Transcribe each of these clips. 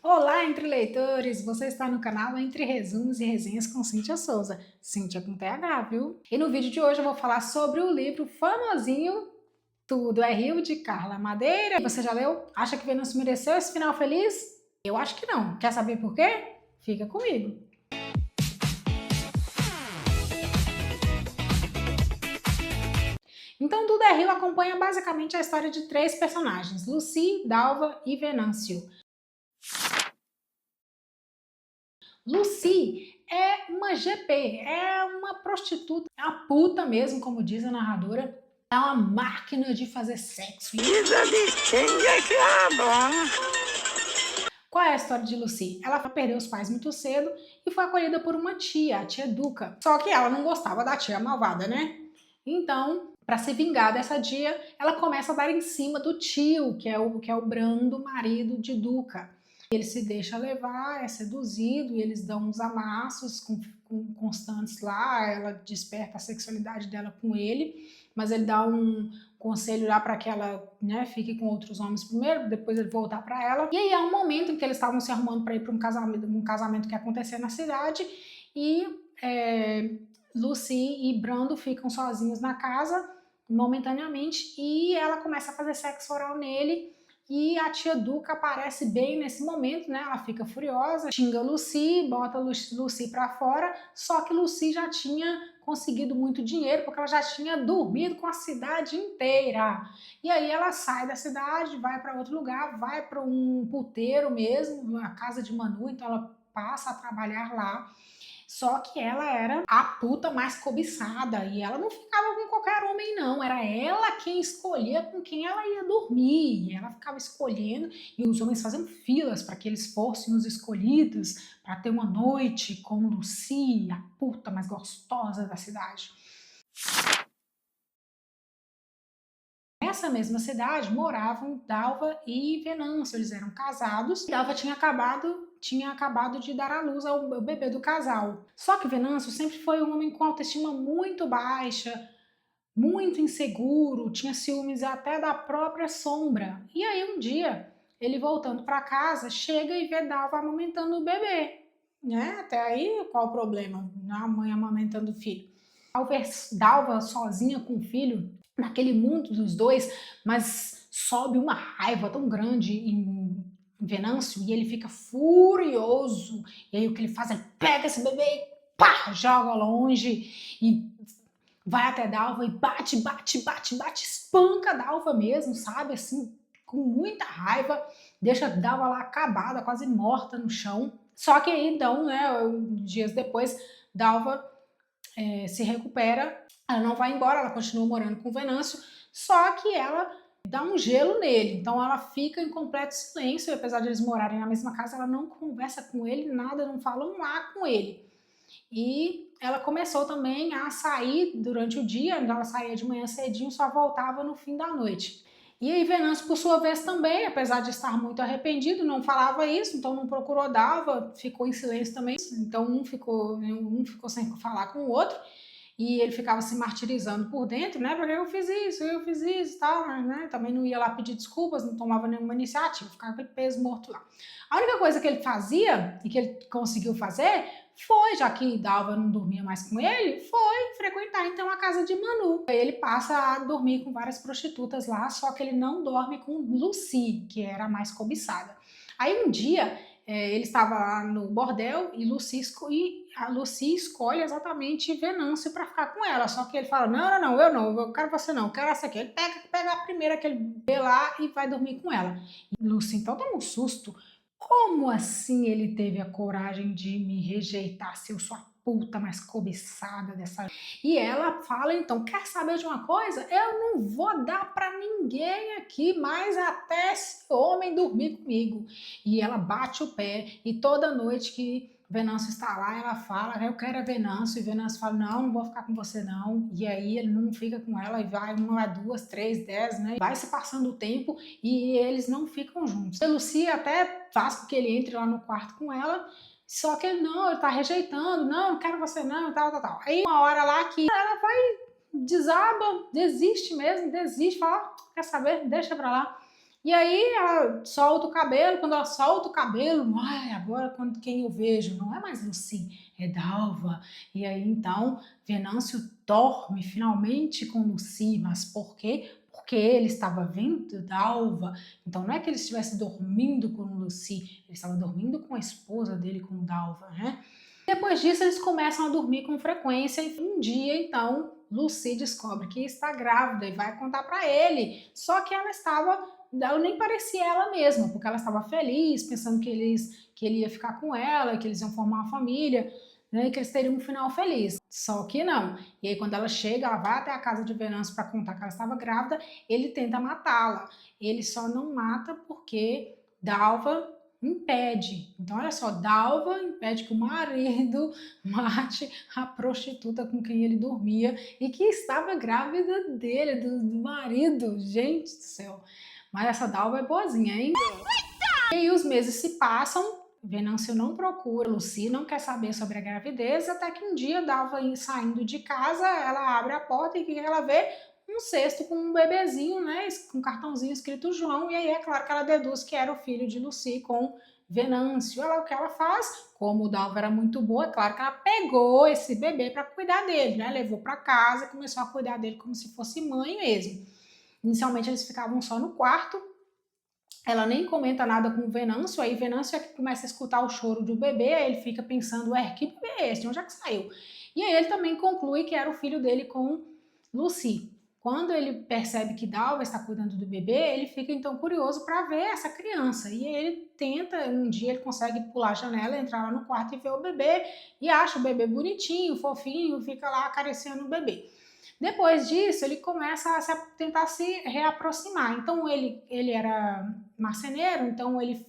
Olá, Entre Leitores! Você está no canal Entre Resumos e Resenhas com Cíntia Souza. Cíntia com TH, viu? E no vídeo de hoje eu vou falar sobre o livro famosinho Tudo é Rio, de Carla Madeira. Você já leu? Acha que Venâncio mereceu esse final feliz? Eu acho que não. Quer saber por quê? Fica comigo. Então, Tudo é Rio acompanha basicamente a história de três personagens, Lucy, Dalva e Venâncio. Lucy é uma GP, é uma prostituta, é uma puta mesmo, como diz a narradora. É uma máquina de fazer sexo. Qual é a história de Lucy? Ela perdeu os pais muito cedo e foi acolhida por uma tia, a tia Duca. Só que ela não gostava da tia malvada, né? Então, para se vingar dessa tia, ela começa a dar em cima do tio, que é o Brando, marido de Duca. Ele se deixa levar, é seduzido e eles dão uns amassos constantes lá, ela desperta a sexualidade dela com ele, mas ele dá um conselho lá para que ela, né, fique com outros homens primeiro, depois ele voltar para ela. E aí há um momento em que eles estavam se arrumando para ir para um casamento que ia acontecer na cidade e Lucy e Brando ficam sozinhos na casa momentaneamente e ela começa a fazer sexo oral nele. E a tia Duca aparece bem nesse momento, né? Ela fica furiosa, xinga Lucy, bota Lucy pra fora, só que Lucy já tinha conseguido muito dinheiro, porque ela já tinha dormido com a cidade inteira. E aí ela sai da cidade, vai para outro lugar, vai para um puteiro mesmo, a casa de Manu, então ela passa a trabalhar lá. Só que ela era a puta mais cobiçada e ela não ficava com qualquer homem, não. Era ela quem escolhia com quem ela ia dormir. Ela ficava escolhendo e os homens faziam filas para que eles fossem os escolhidos para ter uma noite com Lucy, a puta mais gostosa da cidade. Nessa mesma cidade moravam Dalva e Venâncio, eles eram casados. Dalva tinha acabado de dar à luz ao bebê do casal. Só que Venâncio sempre foi um homem com autoestima muito baixa, muito inseguro, tinha ciúmes até da própria sombra. E aí um dia, ele voltando para casa, chega e vê Dalva amamentando o bebê. Né? Até aí, qual o problema? A mãe amamentando o filho. Ao ver Dalva sozinha com o filho, naquele mundo dos dois, mas sobe uma raiva tão grande em Venâncio e ele fica furioso. E aí o que ele faz? Ele pega esse bebê e pá, joga longe e vai até Dalva e bate, bate, bate, bate, espanca Dalva mesmo, sabe? Assim, com muita raiva, deixa Dalva lá acabada, quase morta no chão. Só que aí, então, né, dias depois, Dalva se recupera, ela não vai embora, ela continua morando com o Venâncio, só que ela dá um gelo nele, então ela fica em completo silêncio, apesar de eles morarem na mesma casa, ela não conversa com ele, nada, não fala um A com ele. E ela começou também a sair durante o dia, ela saía de manhã cedinho, só voltava no fim da noite. E aí Venâncio, por sua vez, também, apesar de estar muito arrependido, não falava isso, então não procurou Dalva, ficou em silêncio também. Então um ficou sem falar com o outro, e ele ficava se martirizando por dentro, né? Porque eu fiz isso e tal, mas né, também não ia lá pedir desculpas, não tomava nenhuma iniciativa, ficava aquele peso morto lá. A única coisa que ele fazia, e que ele conseguiu fazer, foi, já que Dalva não dormia mais com ele, foi frequentar então a casa de Manu. Ele passa a dormir com várias prostitutas lá, só que ele não dorme com Lucy, que era a mais cobiçada. Aí um dia ele estava lá no bordel e a Lucy escolhe exatamente Venâncio para ficar com ela. Só que ele fala: não, eu quero você não, eu quero essa aqui. Ele pega a primeira que ele vê lá e vai dormir com ela. E Lucy então toma um susto. Como assim ele teve a coragem de me rejeitar se eu sou a puta mais cobiçada dessa... E ela fala então, quer saber de uma coisa? Eu não vou dar pra ninguém aqui mais até esse homem dormir comigo. E ela bate o pé e toda noite que Venâncio está lá, ela fala, eu quero a Venâncio, e Venâncio fala, não vou ficar com você não, e aí ele não fica com ela, e vai uma, duas, três, 10, né, vai se passando o tempo, e eles não ficam juntos. A Lucy até faz com que ele entre lá no quarto com ela, só que ele não, ele tá rejeitando, não quero você não, tal. Aí uma hora lá que ela vai, desaba, desiste mesmo, desiste, fala, quer saber, deixa pra lá. E aí ela solta o cabelo, quando ela solta o cabelo, ai, agora quem eu vejo não é mais Lucy, é Dalva. E aí então Venâncio dorme finalmente com Lucy, mas por quê? Porque ele estava vendo Dalva. Então não é que ele estivesse dormindo com Lucy, ele estava dormindo com a esposa dele, com Dalva, né? Depois disso, eles começam a dormir com frequência e um dia, então, Lucy descobre que está grávida e vai contar para ele. Só que ela nem parecia ela mesma, porque ela estava feliz, pensando que ele ia ficar com ela, que eles iam formar uma família, né, e que eles teriam um final feliz. Só que não. E aí, quando ela chega, ela vai até a casa de Venâncio para contar que ela estava grávida, ele tenta matá-la. Ele só não mata porque Dalva impede. Então, olha só, Dalva impede que o marido mate a prostituta com quem ele dormia e que estava grávida dele, do marido. Gente do céu. Mas essa Dalva é boazinha, hein? E aí os meses se passam, Venâncio não procura, Lucy não quer saber sobre a gravidez, até que um dia Dalva saindo de casa, ela abre a porta e o que ela vê? Um cesto com um bebezinho, né, com um cartãozinho escrito João, e aí é claro que ela deduz que era o filho de Lucy com Venâncio. O que ela faz? Como o Dalva era muito boa, é claro que ela pegou esse bebê para cuidar dele, né, levou para casa e começou a cuidar dele como se fosse mãe mesmo. Inicialmente eles ficavam só no quarto, ela nem comenta nada com o Venâncio, aí Venâncio é que começa a escutar o choro do bebê, aí ele fica pensando, que bebê é esse? De onde é que saiu? E aí ele também conclui que era o filho dele com Lucy. Quando ele percebe que Dalva está cuidando do bebê, ele fica então curioso para ver essa criança. E aí ele tenta, um dia ele consegue pular a janela, entrar lá no quarto e ver o bebê, e acha o bebê bonitinho, fofinho, fica lá acariciando o bebê. Depois disso, ele começa a tentar se reaproximar. Então, ele era marceneiro, então ele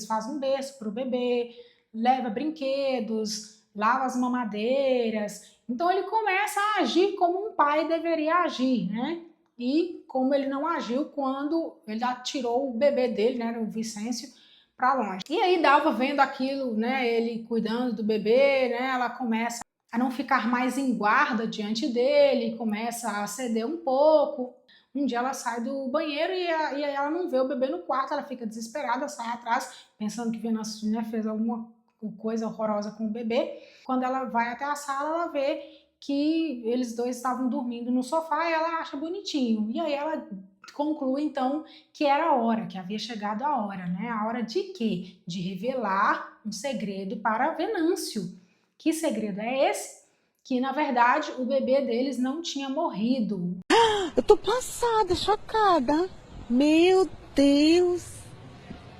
faz um berço para o bebê, leva brinquedos, lava as mamadeiras. Então, ele começa a agir como um pai deveria agir, né? E como ele não agiu quando ele atirou o bebê dele, né, o Vicêncio, para longe. E aí, Dalva vendo aquilo, né, ele cuidando do bebê, né, ela começa a não ficar mais em guarda diante dele, começa a ceder um pouco. Um dia ela sai do banheiro e aí ela não vê o bebê no quarto, ela fica desesperada, sai atrás, pensando que Venâncio, né, fez alguma coisa horrorosa com o bebê. Quando ela vai até a sala, ela vê que eles dois estavam dormindo no sofá e ela acha bonitinho. E aí ela conclui então que era a hora, que havia chegado a hora, né? A hora de quê? De revelar um segredo para Venâncio. Que segredo é esse? Que, na verdade, o bebê deles não tinha morrido. Eu tô passada, chocada. Meu Deus.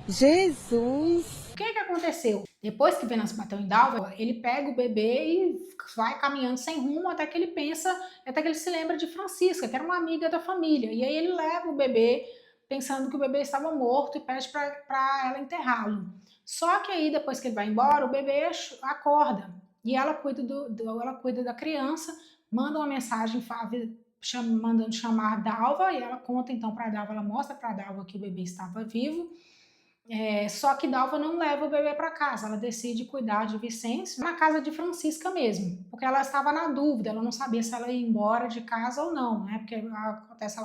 Jesus. O que aconteceu? Depois que Venâncio bateu em Dalva, ele pega o bebê e vai caminhando sem rumo até que ele até que ele se lembra de Francisca, que era uma amiga da família. E aí ele leva o bebê, pensando que o bebê estava morto, e pede para ela enterrá-lo. Só que aí, depois que ele vai embora, o bebê acorda. E ela cuida da criança, manda uma mensagem mandando chamar Dalva, e ela conta então para Dalva, ela mostra para Dalva que o bebê estava vivo. Só que Dalva não leva o bebê para casa, ela decide cuidar de Vicêncio na casa de Francisca mesmo, porque ela estava na dúvida, ela não sabia se ela ia embora de casa ou não, né? Porque acontece,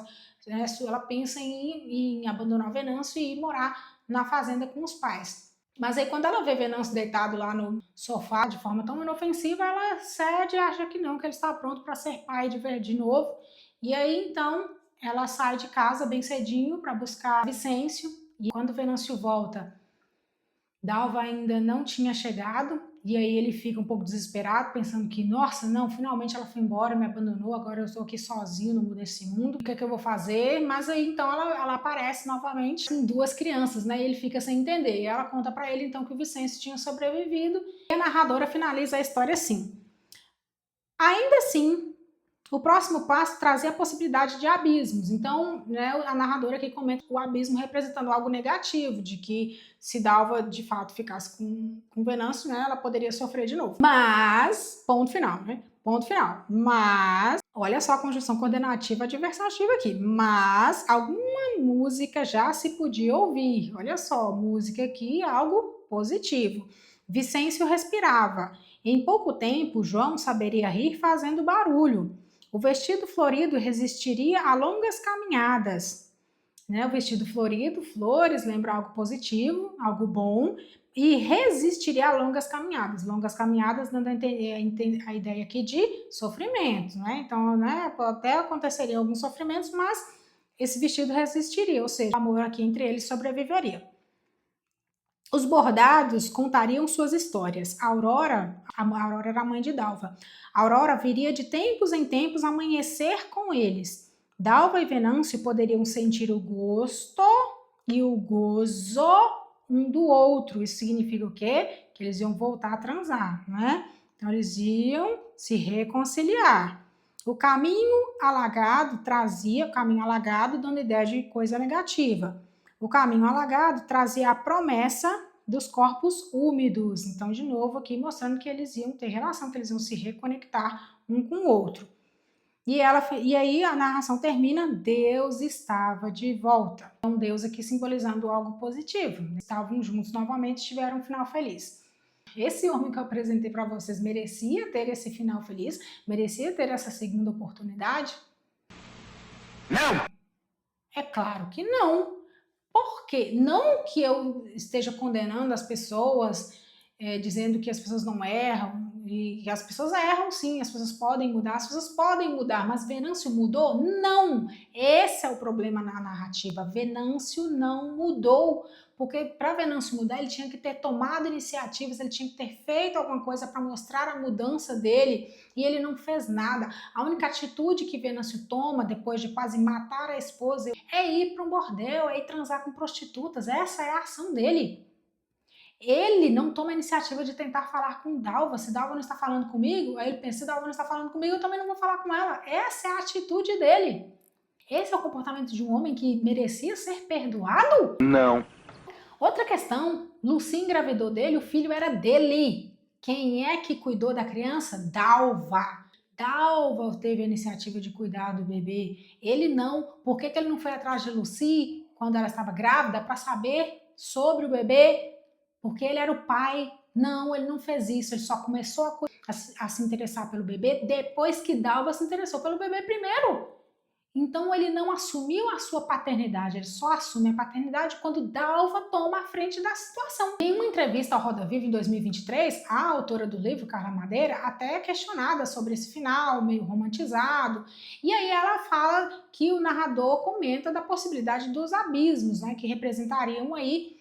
ela pensa em abandonar Venâncio e ir morar na fazenda com os pais. Mas aí quando ela vê Venâncio deitado lá no sofá de forma tão inofensiva, ela cede e acha que não, que ele está pronto para ser pai de novo. E aí então ela sai de casa bem cedinho para buscar Vicêncio. E quando Venâncio volta, Dalva ainda não tinha chegado, e aí ele fica um pouco desesperado, pensando que, nossa, não, finalmente ela foi embora, me abandonou, agora eu estou aqui sozinho nesse mundo, o que é que eu vou fazer? Mas aí então ela aparece novamente com duas crianças, né? E ele fica sem entender. E ela conta para ele então que o Vicêncio tinha sobrevivido, e a narradora finaliza a história assim. Ainda assim, o próximo passo trazia a possibilidade de abismos. Então, né, a narradora aqui comenta o abismo representando algo negativo, de que se Dalva de fato ficasse com Venâncio, né, ela poderia sofrer de novo. Mas, ponto final, né? Ponto final. Mas, olha só a conjunção coordenativa adversativa aqui. Mas, alguma música já se podia ouvir. Olha só, música aqui, algo positivo. Vicêncio respirava. Em pouco tempo, João saberia rir fazendo barulho. O vestido florido resistiria a longas caminhadas. né? O vestido florido, flores, lembra algo positivo, algo bom, e resistiria a longas caminhadas. Longas caminhadas dando a ideia aqui de sofrimento, né? Então, né, até aconteceria alguns sofrimentos, mas esse vestido resistiria, ou seja, o amor aqui entre eles sobreviveria. Os bordados contariam suas histórias. A Aurora era a mãe de Dalva. A Aurora viria de tempos em tempos amanhecer com eles. Dalva e Venâncio poderiam sentir o gosto e o gozo um do outro. Isso significa o quê? Que eles iam voltar a transar, né? Então eles iam se reconciliar. O caminho alagado dando ideia de coisa negativa. O caminho alagado trazia a promessa dos corpos úmidos. Então, de novo, aqui mostrando que eles iam ter relação, que eles iam se reconectar um com o outro. E aí a narração termina, Deus estava de volta. Então, Deus aqui simbolizando algo positivo. Estavam juntos novamente, tiveram um final feliz. Esse homem que eu apresentei para vocês merecia ter esse final feliz? Merecia ter essa segunda oportunidade? Não! É claro que não. Por quê? Não que eu esteja condenando as pessoas, dizendo que as pessoas não erram, e as pessoas erram sim, as pessoas podem mudar, mas Venâncio mudou? Não! Esse é o problema na narrativa. Venâncio não mudou, porque para Venâncio mudar, ele tinha que ter tomado iniciativas, ele tinha que ter feito alguma coisa para mostrar a mudança dele, e ele não fez nada. A única atitude que Venâncio toma, depois de quase matar a esposa, é ir para um bordel, é ir transar com prostitutas. Essa é a ação dele. Ele não toma a iniciativa de tentar falar com Dalva. Se Dalva não está falando comigo, aí ele pensa, se Dalva não está falando comigo, eu também não vou falar com ela. Essa é a atitude dele. Esse é o comportamento de um homem que merecia ser perdoado? Não. Outra questão, Lucy engravidou dele, o filho era dele. Quem é que cuidou da criança? Dalva. Dalva teve a iniciativa de cuidar do bebê. Ele não. Por que ele não foi atrás de Lucy quando ela estava grávida para saber sobre o bebê? Porque ele era o pai. Não, ele não fez isso. Ele só começou a se interessar pelo bebê depois que Dalva se interessou pelo bebê primeiro. Então ele não assumiu a sua paternidade, ele só assume a paternidade quando Dalva toma a frente da situação. Em uma entrevista ao Roda Viva em 2023, a autora do livro, Carla Madeira, até é questionada sobre esse final meio romantizado, e aí ela fala que o narrador comenta da possibilidade dos abismos, né, que representariam aí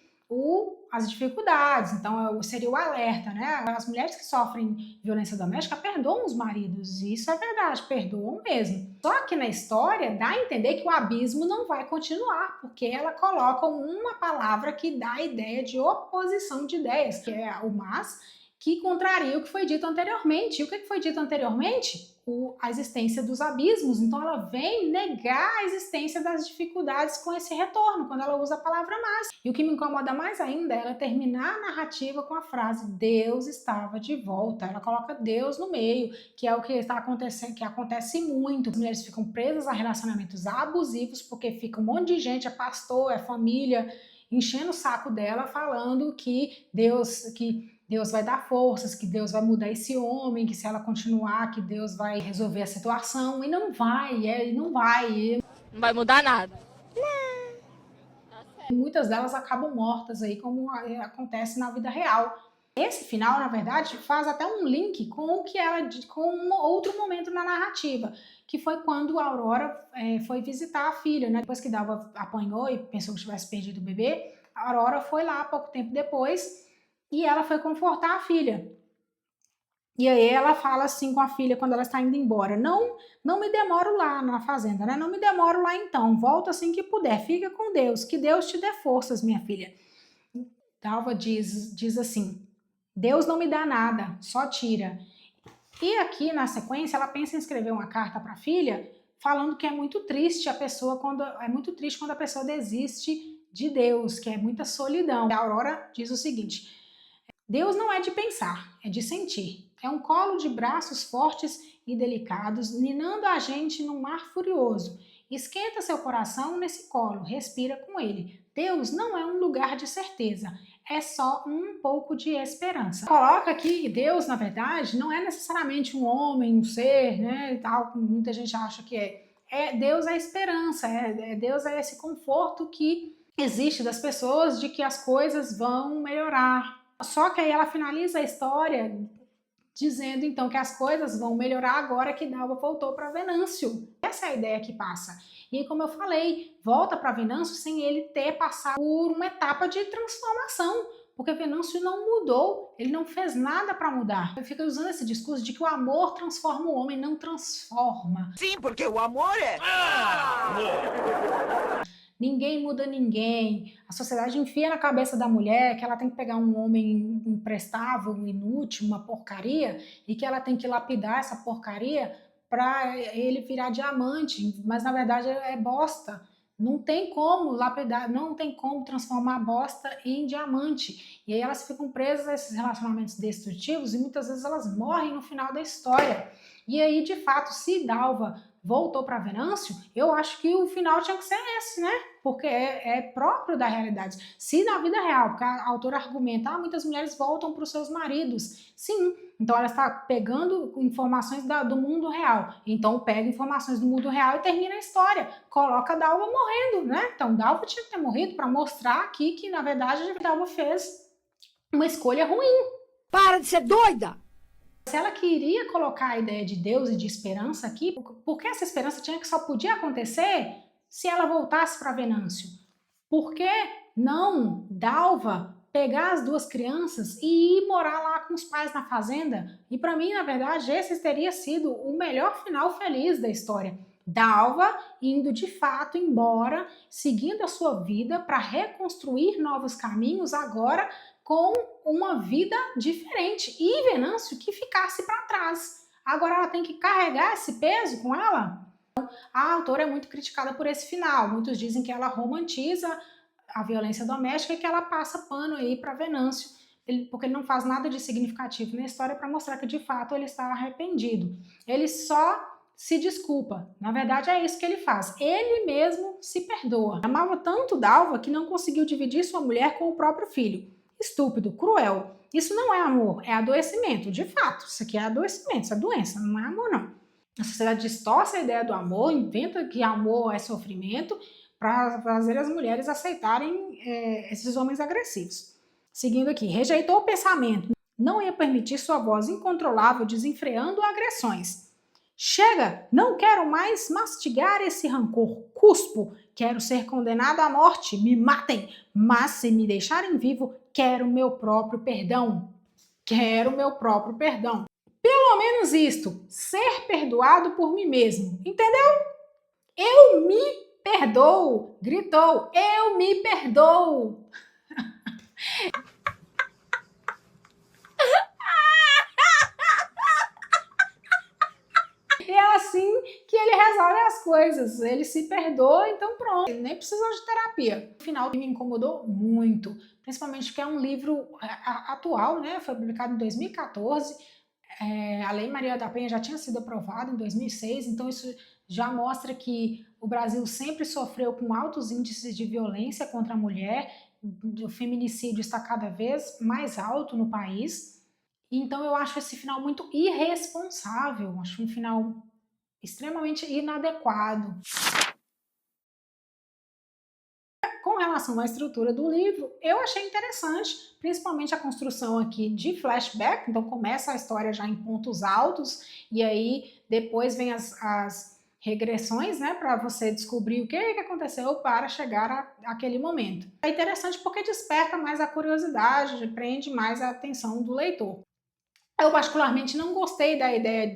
as dificuldades. Então seria o alerta, né? As mulheres que sofrem violência doméstica perdoam os maridos, e isso é verdade, perdoam mesmo. Só que na história dá a entender que o abismo não vai continuar, porque ela coloca uma palavra que dá a ideia de oposição de ideias, que é o mas, que contraria o que foi dito anteriormente. E o que foi dito anteriormente? A existência dos abismos. Então ela vem negar a existência das dificuldades com esse retorno, quando ela usa a palavra mas. E o que me incomoda mais ainda é ela terminar a narrativa com a frase Deus estava de volta. Ela coloca Deus no meio, que é o que está acontecendo, que acontece muito. As mulheres ficam presas a relacionamentos abusivos porque fica um monte de gente, é pastor, é família, enchendo o saco dela, falando que Deus vai dar forças, que Deus vai mudar esse homem, que se ela continuar, que Deus vai resolver a situação. E não vai, não vai. Não vai mudar nada. Muitas delas acabam mortas aí, como acontece na vida real. Esse final, na verdade, faz até um link com o que ela, com um outro momento na narrativa, que foi quando a Aurora foi visitar a filha, né? Depois que Dalva apanhou e pensou que tivesse perdido o bebê, a Aurora foi lá pouco tempo depois e ela foi confortar a filha. E aí ela fala assim com a filha quando ela está indo embora, não me demoro lá na fazenda, né? Não me demoro lá então, volta assim que puder, fica com Deus, que Deus te dê forças, minha filha. Dalva diz assim, Deus não me dá nada, só tira. E aqui na sequência ela pensa em escrever uma carta para a filha, falando que é muito triste quando a pessoa desiste de Deus, que é muita solidão. A Aurora diz o seguinte, Deus não é de pensar, é de sentir. É um colo de braços fortes e delicados, ninando a gente num mar furioso. Esquenta seu coração nesse colo, respira com ele. Deus não é um lugar de certeza, é só um pouco de esperança. Coloca aqui que Deus, na verdade, não é necessariamente um homem, um ser, né, tal, como muita gente acha que é. Deus é a esperança, Deus é esse conforto que existe das pessoas de que as coisas vão melhorar. Só que aí ela finaliza a história dizendo então que as coisas vão melhorar agora que Dalva voltou para Venâncio. Essa é a ideia que passa. E como eu falei, volta para Venâncio sem ele ter passado por uma etapa de transformação, porque Venâncio não mudou, ele não fez nada para mudar. Ele fica usando esse discurso de que o amor transforma o homem, não transforma. Sim, porque o amor é... Ninguém muda ninguém. A sociedade enfia na cabeça da mulher que ela tem que pegar um homem imprestável, inútil, uma porcaria, e que ela tem que lapidar essa porcaria para ele virar diamante, mas na verdade é bosta. Não tem como lapidar, não tem como transformar a bosta em diamante. E aí elas ficam presas a esses relacionamentos destrutivos e muitas vezes elas morrem no final da história. E aí, de fato, se Dalva voltou para Venâncio, eu acho que o final tinha que ser esse, né? Porque é próprio da realidade. Se na vida real, porque a autora argumenta, muitas mulheres voltam para os seus maridos. Sim, então ela está pegando informações do mundo real. Então pega informações do mundo real e termina a história. Coloca a Dalva morrendo, né? Então Dalva tinha que ter morrido para mostrar aqui que, na verdade, a Dalva fez uma escolha ruim. Para de ser doida! Se ela queria colocar a ideia de Deus e de esperança aqui, porque essa esperança só podia acontecer se ela voltasse para Venâncio. Por que não Dalva pegar as duas crianças e ir morar lá com os pais na fazenda? E para mim, na verdade, esse teria sido o melhor final feliz da história. Dalva indo de fato embora, seguindo a sua vida para reconstruir novos caminhos agora com uma vida diferente. E Venâncio que ficasse para trás. Agora ela tem que carregar esse peso com ela? A autora é muito criticada por esse final. Muitos dizem que ela romantiza a violência doméstica e que ela passa pano aí para Venâncio, porque ele não faz nada de significativo na história para mostrar que de fato ele está arrependido. Ele só se desculpa. Na verdade é isso que ele faz. Ele mesmo se perdoa. Amava tanto Dalva que não conseguiu dividir sua mulher com o próprio filho. Estúpido, cruel. Isso não é amor, é adoecimento. De fato, isso aqui é adoecimento, isso é doença, não é amor não. A sociedade distorce a ideia do amor, inventa que amor é sofrimento para fazer as mulheres aceitarem esses homens agressivos. Seguindo aqui, rejeitou o pensamento, não ia permitir sua voz incontrolável desenfreando agressões. Chega, não quero mais mastigar esse rancor, cuspo, quero ser condenado à morte, me matem, mas se me deixarem vivo, quero meu próprio perdão. Quero meu próprio perdão. Pelo menos isto, ser perdoado por mim mesmo, entendeu? Eu me perdoo, gritou, eu me perdoo. E é assim que ele resolve as coisas, ele se perdoa, então pronto, ele nem precisou de terapia. O final me incomodou muito, principalmente porque é um livro atual, né? Foi publicado em 2014, a Lei Maria da Penha já tinha sido aprovada em 2006, então isso já mostra que o Brasil sempre sofreu com altos índices de violência contra a mulher, o feminicídio está cada vez mais alto no país. Então eu acho esse final muito irresponsável, acho um final extremamente inadequado. Com relação à estrutura do livro, eu achei interessante, principalmente a construção aqui de flashback, então começa a história já em pontos altos, e aí depois vem as regressões, né, para você descobrir o que aconteceu para chegar àquele momento. É interessante porque desperta mais a curiosidade, prende mais a atenção do leitor. Eu particularmente não gostei da ideia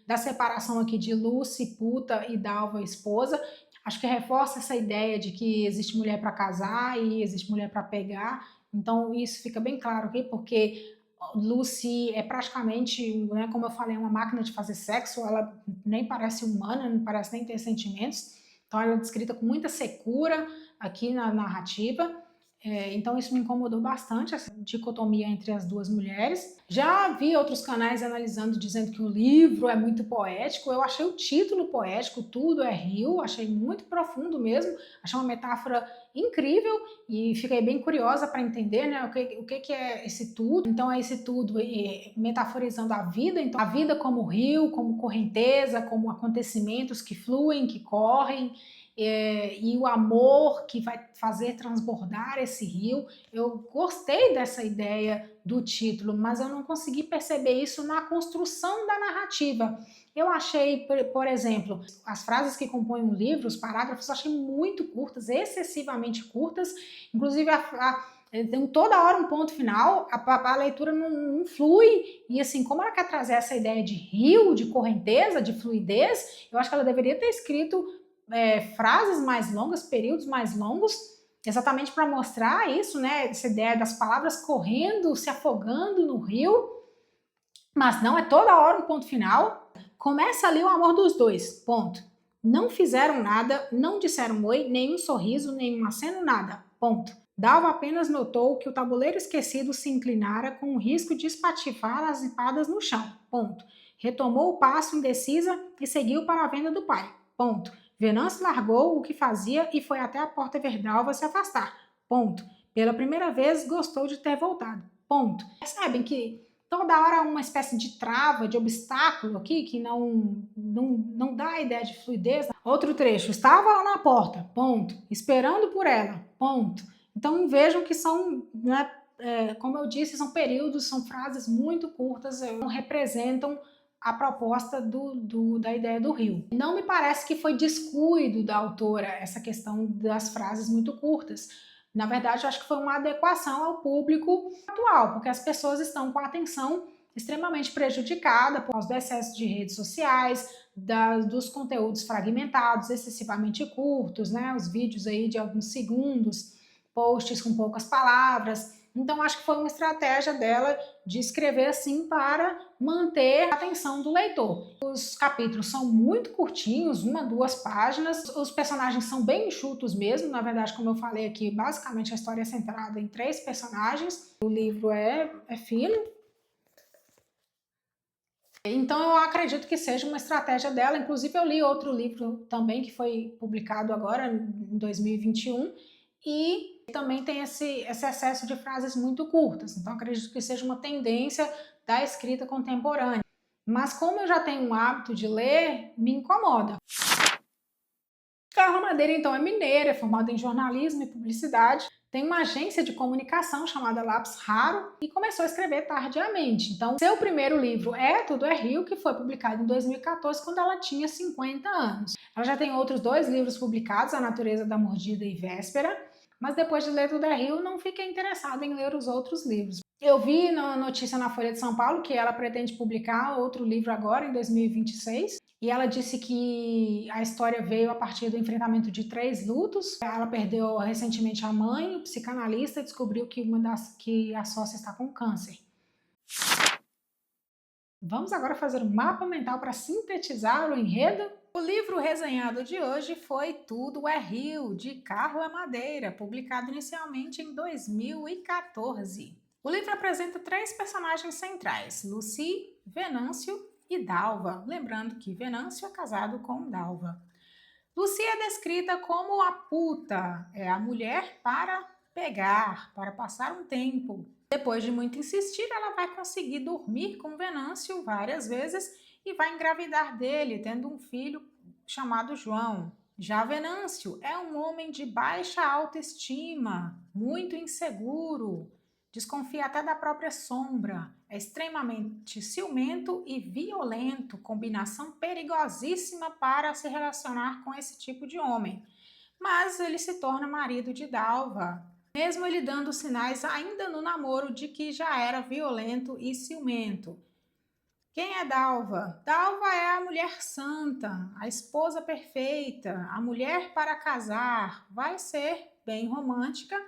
da separação aqui de Lucy, puta, e Dalva, esposa. Acho que reforça essa ideia de que existe mulher para casar e existe mulher para pegar. Então isso fica bem claro aqui, porque Lucy é praticamente, né, como eu falei, uma máquina de fazer sexo. Ela nem parece humana, não parece nem ter sentimentos. Então ela é descrita com muita secura aqui na narrativa. Então isso me incomodou bastante, essa dicotomia entre as duas mulheres. Já vi outros canais analisando, dizendo que o livro é muito poético. Eu achei o título poético, Tudo é Rio, achei muito profundo mesmo, achei uma metáfora incrível e fiquei bem curiosa para entender, né, o que é esse tudo. Então é esse tudo metaforizando a vida, então a vida como rio, como correnteza, como acontecimentos que fluem, que correm, e o amor que vai fazer transbordar esse rio. Eu gostei dessa ideia do título, mas eu não consegui perceber isso na construção da narrativa. Eu achei, por exemplo, as frases que compõem o livro, os parágrafos, eu achei muito curtas, excessivamente curtas, inclusive tem toda hora um ponto final, a leitura não flui, e assim, como ela quer trazer essa ideia de rio, de correnteza, de fluidez, eu acho que ela deveria ter escrito frases mais longas, períodos mais longos, exatamente para mostrar isso, né? Essa ideia das palavras correndo, se afogando no rio, mas não é toda hora um ponto final. Começa ali o amor dos dois, ponto. Não fizeram nada, não disseram oi, nem um sorriso, nem um aceno, nada, ponto. Dalva apenas notou que o tabuleiro esquecido se inclinara com o risco de espatifar as espadas no chão, ponto. Retomou o passo indecisa e seguiu para a venda do pai, ponto. Venâncio largou o que fazia e foi até a porta ver Dalva se afastar, ponto. Pela primeira vez gostou de ter voltado, ponto. Percebem que toda hora uma espécie de trava, de obstáculo aqui, que não dá a ideia de fluidez. Outro trecho, estava lá na porta, ponto, esperando por ela, ponto. Então vejam que são, né, como eu disse, são períodos, são frases muito curtas, não representam a proposta da ideia do rio. Não me parece que foi descuido da autora essa questão das frases muito curtas. Na verdade, eu acho que foi uma adequação ao público atual, porque as pessoas estão com a atenção extremamente prejudicada por causa do excesso de redes sociais, dos conteúdos fragmentados, excessivamente curtos, né? Os vídeos aí de alguns segundos, posts com poucas palavras. Então, acho que foi uma estratégia dela de escrever assim para manter a atenção do leitor. Os capítulos são muito curtinhos, 1, 2 páginas. Os personagens são bem enxutos mesmo. Na verdade, como eu falei aqui, basicamente a história é centrada em 3 personagens. O livro é filho. Então, eu acredito que seja uma estratégia dela. Inclusive, eu li outro livro também que foi publicado agora, em 2021, e também tem esse excesso de frases muito curtas. Então, acredito que seja uma tendência da escrita contemporânea. Mas como eu já tenho um hábito de ler, me incomoda. Carla Madeira, então, é mineira, é formada em jornalismo e publicidade, tem uma agência de comunicação chamada Lápis Raro e começou a escrever tardiamente. Então, seu primeiro livro é Tudo é Rio, que foi publicado em 2014, quando ela tinha 50 anos. Ela já tem outros 2 livros publicados, A Natureza da Mordida e Véspera, mas depois de ler Tudo é Rio, não fiquei interessada em ler os outros livros. Eu vi na notícia na Folha de São Paulo que ela pretende publicar outro livro agora, em 2026, e ela disse que a história veio a partir do enfrentamento de 3 lutos. Ela perdeu recentemente a mãe, o psicanalista, e descobriu que a sócia está com câncer. Vamos agora fazer um mapa mental para sintetizar o enredo? O livro resenhado de hoje foi Tudo é Rio, de Carla Madeira, publicado inicialmente em 2014. O livro apresenta 3 personagens centrais, Lucy, Venâncio e Dalva, lembrando que Venâncio é casado com Dalva. Lucy é descrita como a puta, é a mulher para pegar, para passar um tempo. Depois de muito insistir, ela vai conseguir dormir com Venâncio várias vezes e vai engravidar dele, tendo um filho chamado João. Já Venâncio é um homem de baixa autoestima, muito inseguro, desconfia até da própria sombra, é extremamente ciumento e violento, combinação perigosíssima para se relacionar com esse tipo de homem. Mas ele se torna marido de Dalva, mesmo ele dando sinais ainda no namoro de que já era violento e ciumento. Quem é Dalva? Dalva é a mulher santa, a esposa perfeita, a mulher para casar. Vai ser bem romântica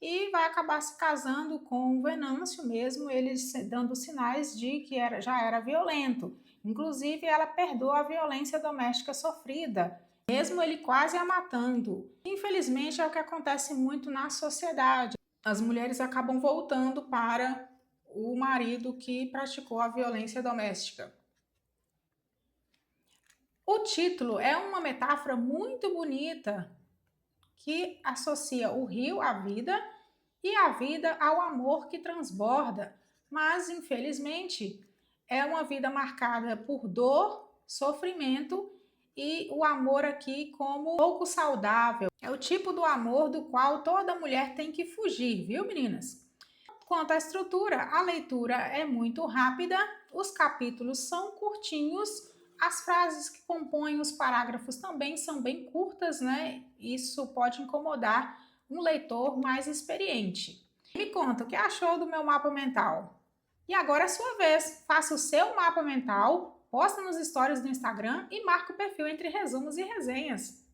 e vai acabar se casando com o Venâncio mesmo, ele dando sinais de que já era violento. Inclusive, ela perdoa a violência doméstica sofrida, mesmo ele quase a matando. Infelizmente, é o que acontece muito na sociedade. as mulheres acabam voltando para o marido que praticou a violência doméstica. O título é uma metáfora muito bonita que associa o rio à vida e a vida ao amor que transborda, mas infelizmente é uma vida marcada por dor, sofrimento e o amor aqui como pouco saudável. É o tipo do amor do qual toda mulher tem que fugir, viu, meninas? Quanto à estrutura, a leitura é muito rápida, os capítulos são curtinhos, as frases que compõem os parágrafos também são bem curtas, né? Isso pode incomodar um leitor mais experiente. Me conta, o que achou do meu mapa mental? E agora é a sua vez, faça o seu mapa mental, posta nos stories do Instagram e marca o perfil Entre Resumos e Resenhas.